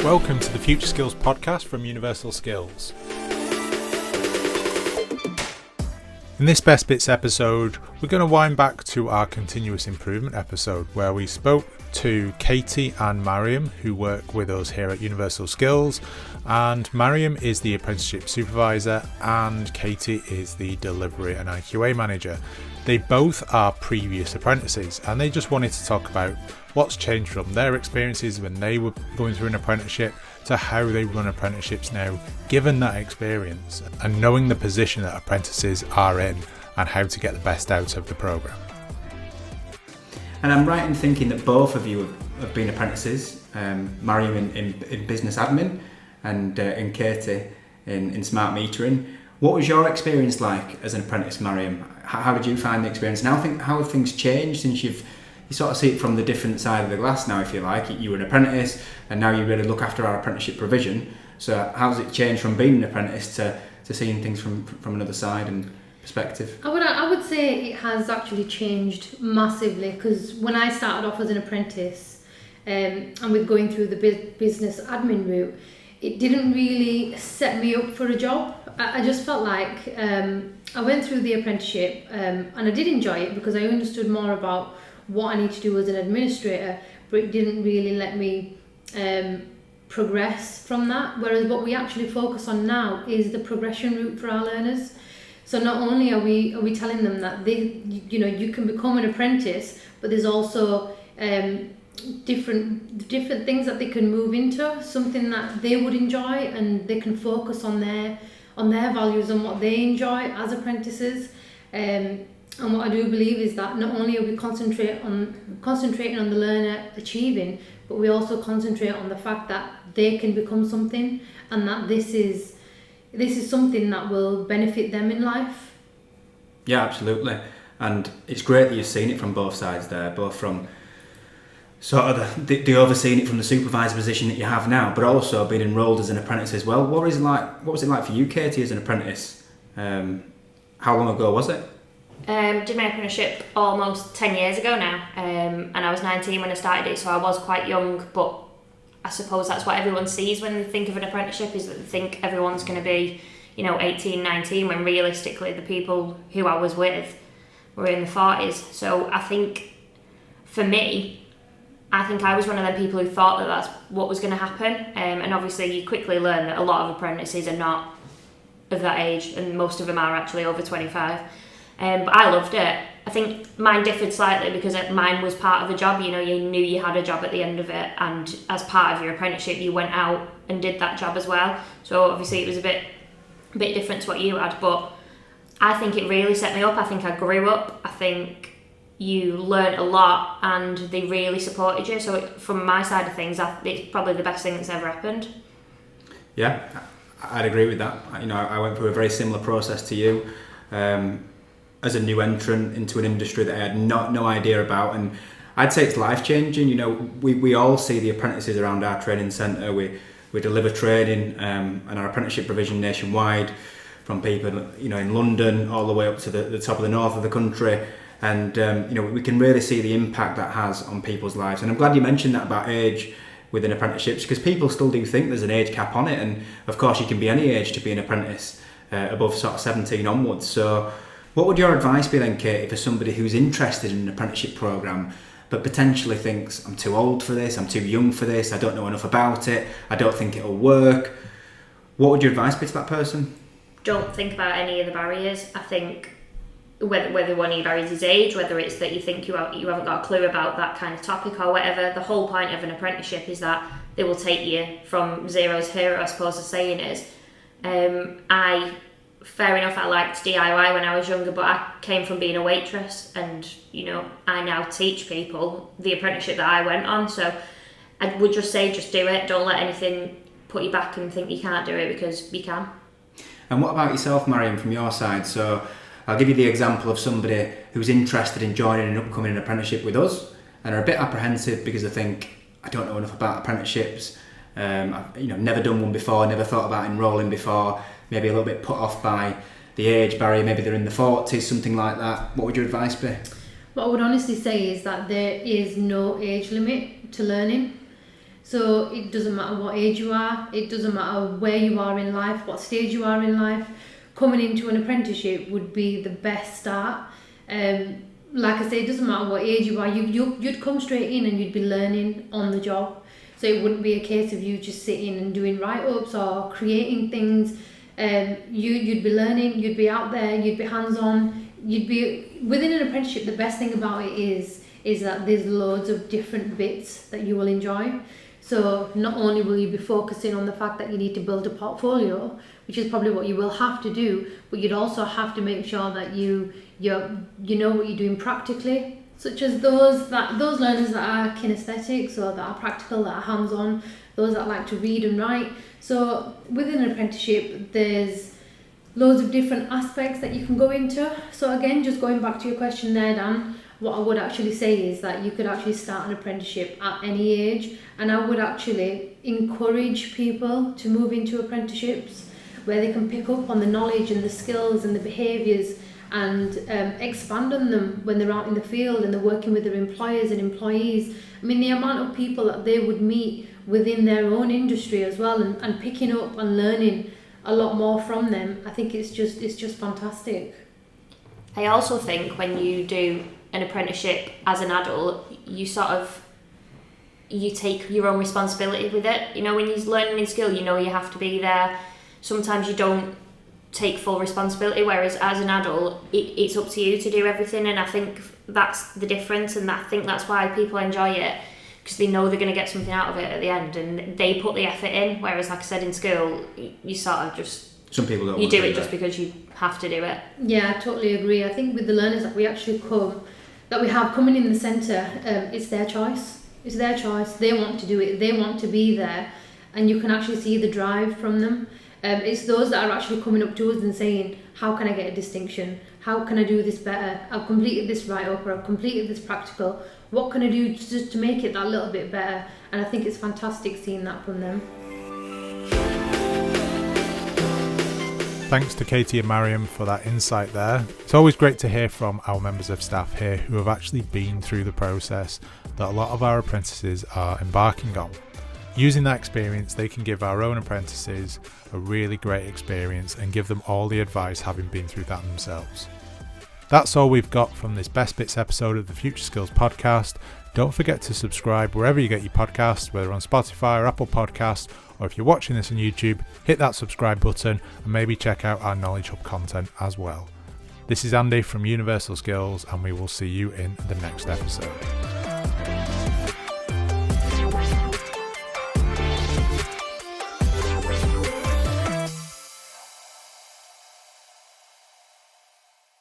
Welcome to the Future Skills podcast from Universal Skills. In this Best Bits episode, we're going to wind back to our continuous improvement episode where we spoke to Katy and Mariam, who work with us here at Universal Skills. And Mariam is the apprenticeship supervisor and Katy is the delivery and IQA manager. They both are previous apprentices and they just wanted to talk about what's changed from their experiences when they were going through an apprenticeship to how they run apprenticeships now, given that experience and knowing the position that apprentices are in and how to get the best out of the programme. And I'm right in thinking that both of you have been apprentices, Mariam in business admin and in Katy in smart metering. What was your experience like as an apprentice, Mariam? How did you find the experience? And how have things changed since you sort of see it from the different side of the glass now, if you like? You were an apprentice and now you really look after our apprenticeship provision. So how's it changed from being an apprentice to seeing things from another side and perspective? I would say it has actually changed massively, because when I started off as an apprentice and with going through the business admin route, it didn't really set me up for a job. I just felt like I went through the apprenticeship and I did enjoy it because I understood more about what I need to do as an administrator, but it didn't really let me progress from that. Whereas what we actually focus on now is the progression route for our learners. So not only are we telling them that you can become an apprentice, but there's also different things that they can move into, something that they would enjoy, and they can focus on their values and what they enjoy as apprentices. And what I do believe is that not only are we concentrating on the learner achieving, but we also concentrate on the fact that they can become something, and that this is something that will benefit them in life. Yeah, absolutely. And it's great that you've seen it from both sides there, both from sort of the overseeing it from the supervisor position that you have now, but also being enrolled as an apprentice as well. What was it like for you, Katy, as an apprentice? How long ago was it? Did my apprenticeship almost 10 years ago now, and I was 19 when I started it, so I was quite young, but I suppose that's what everyone sees when they think of an apprenticeship, is that they think everyone's going to be 18, 19, when realistically the people who I was with were in the 40s. So I think for me, I was one of them people who thought that that's what was going to happen, and obviously you quickly learn that a lot of apprentices are not of that age, and most of them are actually over 25. But I loved it. I think mine differed slightly because mine was part of a job. You knew you had a job at the end of it, and as part of your apprenticeship you went out and did that job as well. So obviously it was a bit different to what you had, but I think it really set me up. I think I grew up. I think you learned a lot and they really supported you. So from my side of things, it's probably the best thing that's ever happened. Yeah, I'd agree with that. I went through a very similar process to you. As a new entrant into an industry that I had no idea about, and I'd say it's life-changing. We all see the apprentices around our training centre. We deliver training and our apprenticeship provision nationwide, from people in London all the way up to the top of the north of the country, and we can really see the impact that has on people's lives. And I'm glad you mentioned that about age within apprenticeships, because people still do think there's an age cap on it, and of course you can be any age to be an apprentice, above sort of 17 onwards. So what would your advice be then, Katy, for somebody who's interested in an apprenticeship programme but potentially thinks, I'm too old for this, I'm too young for this, I don't know enough about it, I don't think it'll work? What would your advice be to that person? Don't think about any of the barriers. I think whether one of your barriers is age, whether it's that you think you haven't got a clue about that kind of topic or whatever, the whole point of an apprenticeship is that they will take you from zero to hero, I suppose the saying is. Fair enough, I liked DIY when I was younger, but I came from being a waitress, and I now teach people the apprenticeship that I went on. So I would just say, just do it. Don't let anything put you back and think you can't do it, because you can. And what about yourself, Mariam, from your side? So I'll give you the example of somebody who's interested in joining an upcoming apprenticeship with us and are a bit apprehensive because they think, I don't know enough about apprenticeships. I've never done one before, never thought about enrolling before, maybe a little bit put off by the age barrier, maybe they're in the 40s, something like that. What would your advice be? What I would honestly say is that there is no age limit to learning. So it doesn't matter what age you are, it doesn't matter where you are in life, what stage you are in life. Coming into an apprenticeship would be the best start. Like I say, it doesn't matter what age you are, you'd come straight in and you'd be learning on the job. So it wouldn't be a case of you just sitting and doing write-ups or creating things. You'd be learning, you'd be out there, you'd be hands-on, you'd be within an apprenticeship. The best thing about it is that there's loads of different bits that you will enjoy. So not only will you be focusing on the fact that you need to build a portfolio, which is probably what you will have to do, but you'd also have to make sure that you know what you're doing practically, such as those learners that are kinesthetics or that are practical, that are hands-on, those that like to read and write. So within an apprenticeship, there's loads of different aspects that you can go into. So again, just going back to your question there, Dan, what I would actually say is that you could actually start an apprenticeship at any age, and I would actually encourage people to move into apprenticeships where they can pick up on the knowledge and the skills and the behaviours and expand on them when they're out in the field and they're working with their employers and employees. I mean, the amount of people that they would meet within their own industry as well, and picking up and learning a lot more from them, I think it's just fantastic. I also think when you do an apprenticeship as an adult, you take your own responsibility with it. You know, when you're learning a skill, you know you have to be there. Sometimes you don't take full responsibility, whereas as an adult, it's up to you to do everything, and I think that's the difference, and I think that's why people enjoy it, because they know they're going to get something out of it at the end, and they put the effort in, whereas like I said, in school, you sort of just... Some people don't you want to do it just because you have to do it. Yeah, I totally agree. I think with the learners that we have coming in the centre, it's their choice. It's their choice. They want to do it. They want to be there, and you can actually see the drive from them. It's those that are actually coming up to us and saying, how can I get a distinction? How can I do this better? I've completed this write-up, or I've completed this practical. What can I do just to make it that little bit better? And I think it's fantastic seeing that from them. Thanks to Katy and Mariam for that insight there. It's always great to hear from our members of staff here who have actually been through the process that a lot of our apprentices are embarking on. Using that experience, they can give our own apprentices a really great experience and give them all the advice having been through that themselves. That's all we've got from this Best Bits episode of the Future Skills podcast. Don't forget to subscribe wherever you get your podcasts, whether on Spotify or Apple Podcasts, or if you're watching this on YouTube, hit that subscribe button and maybe check out our Knowledge Hub content as well. This is Andy from Universal Skills, and we will see you in the next episode.